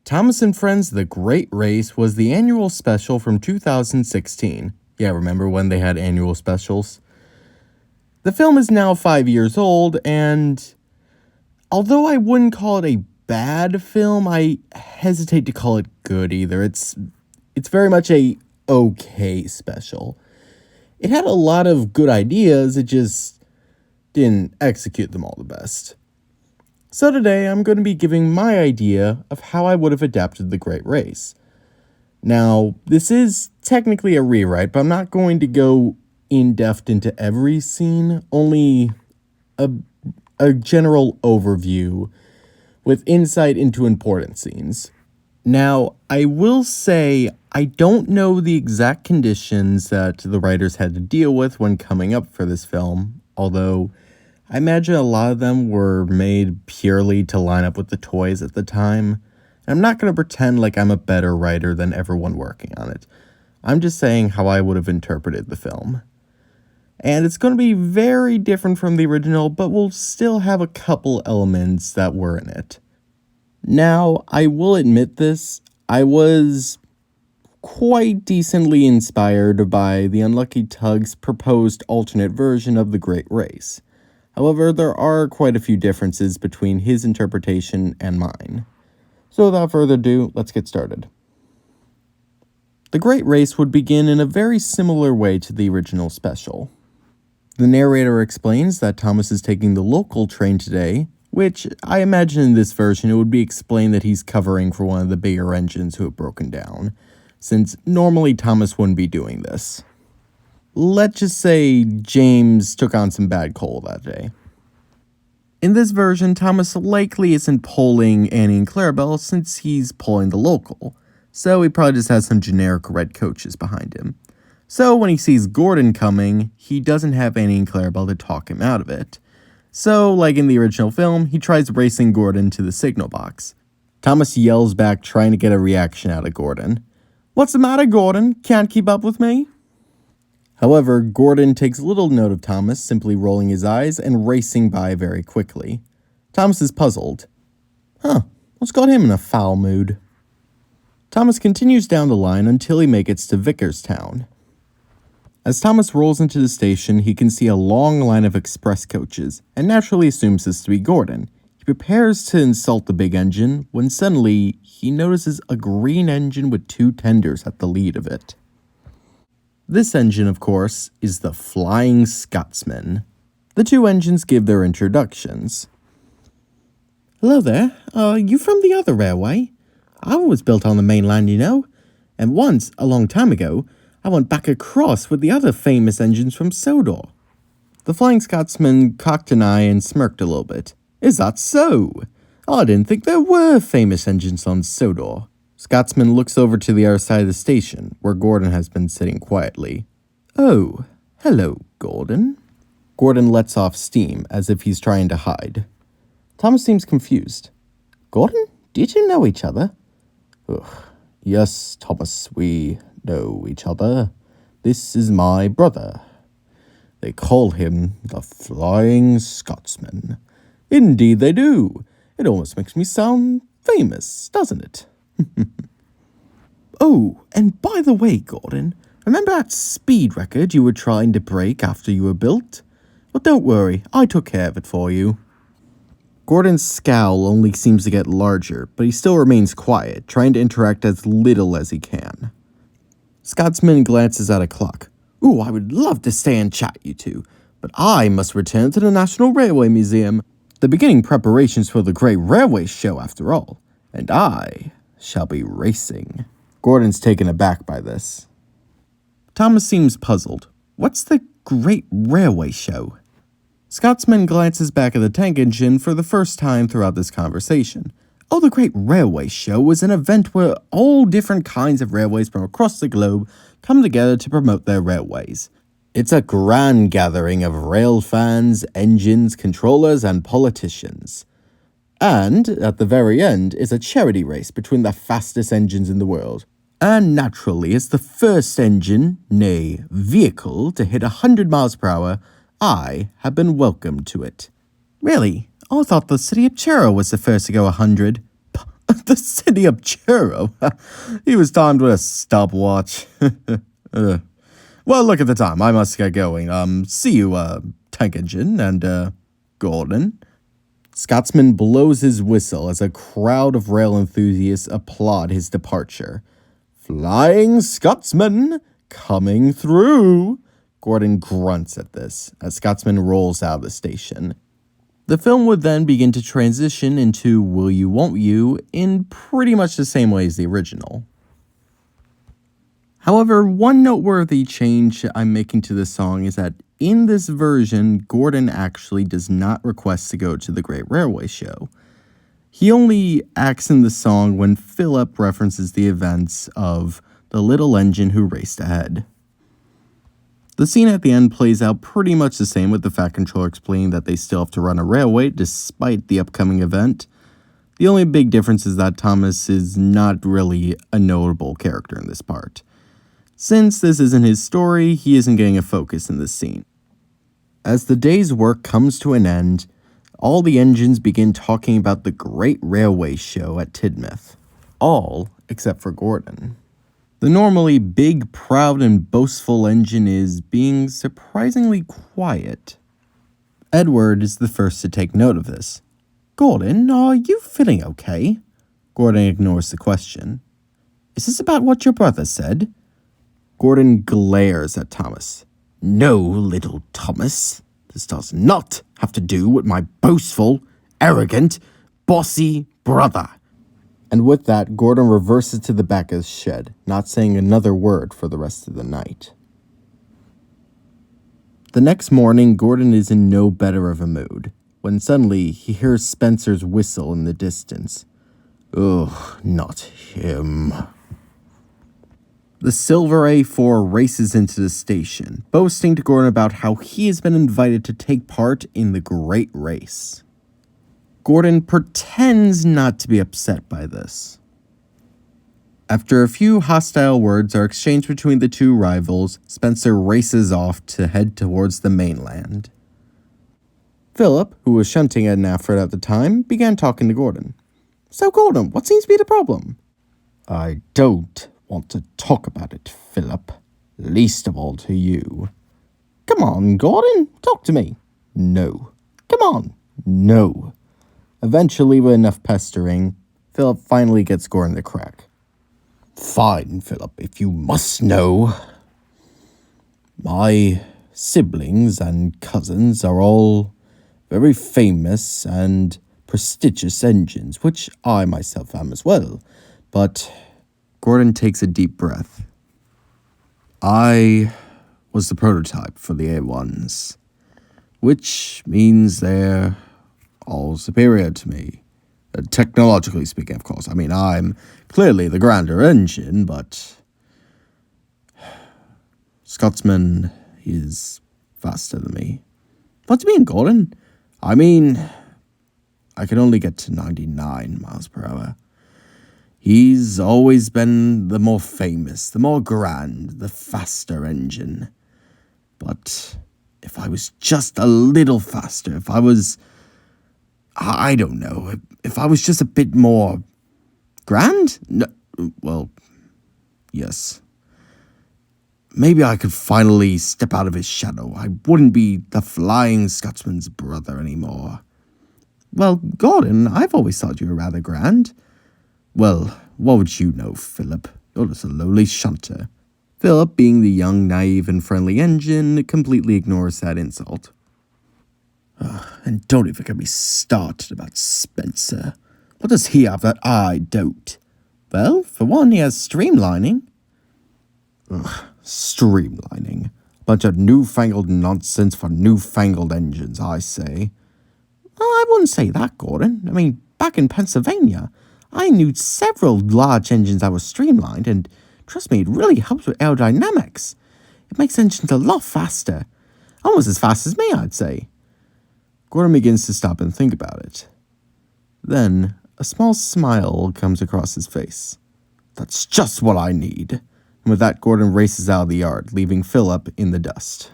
Thomas and Friends The Great Race was the annual special from 2016. Yeah, remember when they had annual specials? The film is now 5 years old, and although I wouldn't call it a bad film, I hesitate to call it good either. It's very much a okay special. It had a lot of good ideas, it just didn't execute them all the best. So today, I'm going to be giving my idea of how I would have adapted The Great Race. Now, this is technically a rewrite, but I'm not going to go in-depth into every scene, only a general overview with insight into important scenes. Now, I will say I don't know the exact conditions that the writers had to deal with when coming up for this film, although I imagine a lot of them were made purely to line up with the toys at the time. And I'm not going to pretend like I'm a better writer than everyone working on it. I'm just saying how I would have interpreted the film. And it's going to be very different from the original, but we'll still have a couple elements that were in it. Now, I will admit this, I was quite decently inspired by the Unlucky Tug's proposed alternate version of The Great Race. However, there are quite a few differences between his interpretation and mine. So without further ado, let's get started. The Great Race would begin in a very similar way to the original special. The narrator explains that Thomas is taking the local train today, which I imagine in this version it would be explained that he's covering for one of the bigger engines who have broken down, since normally Thomas wouldn't be doing this. Let's just say James took on some bad coal that day. In this version, Thomas likely isn't pulling Annie and Clarabelle since he's pulling the local, so he probably just has some generic red coaches behind him. So when he sees Gordon coming, he doesn't have Annie and Clarabelle to talk him out of it. So, like in the original film, he tries racing Gordon to the signal box. Thomas yells back trying to get a reaction out of Gordon. "What's the matter, Gordon? Can't keep up with me?" However, Gordon takes little note of Thomas, simply rolling his eyes and racing by very quickly. Thomas is puzzled. What's got him in a foul mood? Thomas continues down the line until he makes it to Vickerstown. As Thomas rolls into the station, he can see a long line of express coaches, and naturally assumes this to be Gordon. He prepares to insult the big engine, when suddenly, he notices a green engine with two tenders at the lead of it. This engine, of course, is the Flying Scotsman. The two engines give their introductions. "Hello there, are you from the other railway? I was built on the main line, you know, and once, a long time ago, I went back across with the other famous engines from Sodor." The Flying Scotsman cocked an eye and smirked a little bit. "Is that so? I didn't think there were famous engines on Sodor." Scotsman looks over to the other side of the station, where Gordon has been sitting quietly. "Oh, hello, Gordon." Gordon lets off steam, as if he's trying to hide. Thomas seems confused. "Gordon, did you know each other?" "Ugh, yes, Thomas, we know each other. This is my brother. They call him the Flying Scotsman." "Indeed they do. It almost makes me sound famous, doesn't it?" "Oh, and by the way, Gordon, remember that speed record you were trying to break after you were built? Well, don't worry, I took care of it for you." Gordon's scowl only seems to get larger, but he still remains quiet, trying to interact as little as he can. Scotsman glances at a clock. "Ooh, I would love to stay and chat, you two, but I must return to the National Railway Museum. They're beginning preparations for the Great Railway Show, after all, and I shall be racing." Gordon's taken aback by this. Thomas seems puzzled. "What's the Great Railway Show?" Scotsman glances back at the tank engine for the first time throughout this conversation. "Oh, the Great Railway Show was an event where all different kinds of railways from across the globe come together to promote their railways. It's a grand gathering of rail fans, engines, controllers, and politicians. And, at the very end, is a charity race between the fastest engines in the world. And naturally, as the first engine, nay, vehicle, to hit 100 miles per hour, I have been welcomed to it." "Really? I thought the city of Chero was the first to go 100. The city of Churro. He was timed with a stopwatch. Well, look at the time. I must get going. See you, Tank Engine and, Gordon. Scotsman blows his whistle as a crowd of rail enthusiasts applaud his departure. Flying Scotsman, coming through. Gordon grunts at this as Scotsman rolls out of the station. The film would then begin to transition into Will You Won't You in pretty much the same way as the original. However, one noteworthy change I'm making to this song is that in this version, Gordon actually does not request to go to the Great Railway Show. He only acts in the song when Philip references the events of the little engine who raced ahead. The scene at the end plays out pretty much the same, with the Fat Controller explaining that they still have to run a railway despite the upcoming event. The only big difference is that Thomas is not really a notable character in this part. Since this isn't his story, he isn't getting a focus in this scene. As the day's work comes to an end, all the engines begin talking about the Great Railway Show at Tidmouth. All except for Gordon. The normally big, proud, and boastful engine is being surprisingly quiet. Edward is the first to take note of this. Gordon, are you feeling okay? Gordon ignores the question. Is this about what your brother said? Gordon glares at Thomas. No, little Thomas. This does not have to do with my boastful, arrogant, bossy brother. And with that, Gordon reverses to the back of his shed, not saying another word for the rest of the night. The next morning, Gordon is in no better of a mood, when suddenly he hears Spencer's whistle in the distance. Ugh, not him. The Silver A4 races into the station, boasting to Gordon about how he has been invited to take part in the great race. Gordon pretends not to be upset by this. After a few hostile words are exchanged between the two rivals, Spencer races off to head towards the mainland. Philip, who was shunting Ed and Alfred at the time, began talking to Gordon. So Gordon, what seems to be the problem? I don't want to talk about it, Philip. Least of all to you. Come on, Gordon, talk to me. No. Come on. No. Eventually, with enough pestering, Philip finally gets Gordon to crack. Fine, Philip, if you must know. My siblings and cousins are all very famous and prestigious engines, which I myself am as well. But Gordon takes a deep breath. I was the prototype for the A1s, which means they're all superior to me. Technologically speaking, of course. I mean, I'm clearly the grander engine, but Scotsman is faster than me. What do you mean, Gordon? I mean, I can only get to 99 miles per hour. He's always been the more famous, the more grand, the faster engine. But if I was just a little faster, if I was, I don't know, if I was just a bit more grand? No, well, yes. Maybe I could finally step out of his shadow. I wouldn't be the Flying Scotsman's brother anymore. Well, Gordon, I've always thought you were rather grand. Well, what would you know, Philip? You're just a lowly shunter. Philip, being the young, naive, and friendly engine, completely ignores that insult. And don't even get me started about Spencer. What does he have that I don't? Well, for one, he has streamlining. Streamlining. Bunch of newfangled nonsense for newfangled engines, I say. Well, I wouldn't say that, Gordon. I mean, back in Pennsylvania, I knew several large engines that were streamlined, and trust me, it really helps with aerodynamics. It makes engines a lot faster. Almost as fast as me, I'd say. Gordon begins to stop and think about it. Then, a small smile comes across his face. That's just what I need. And with that, Gordon races out of the yard, leaving Philip in the dust.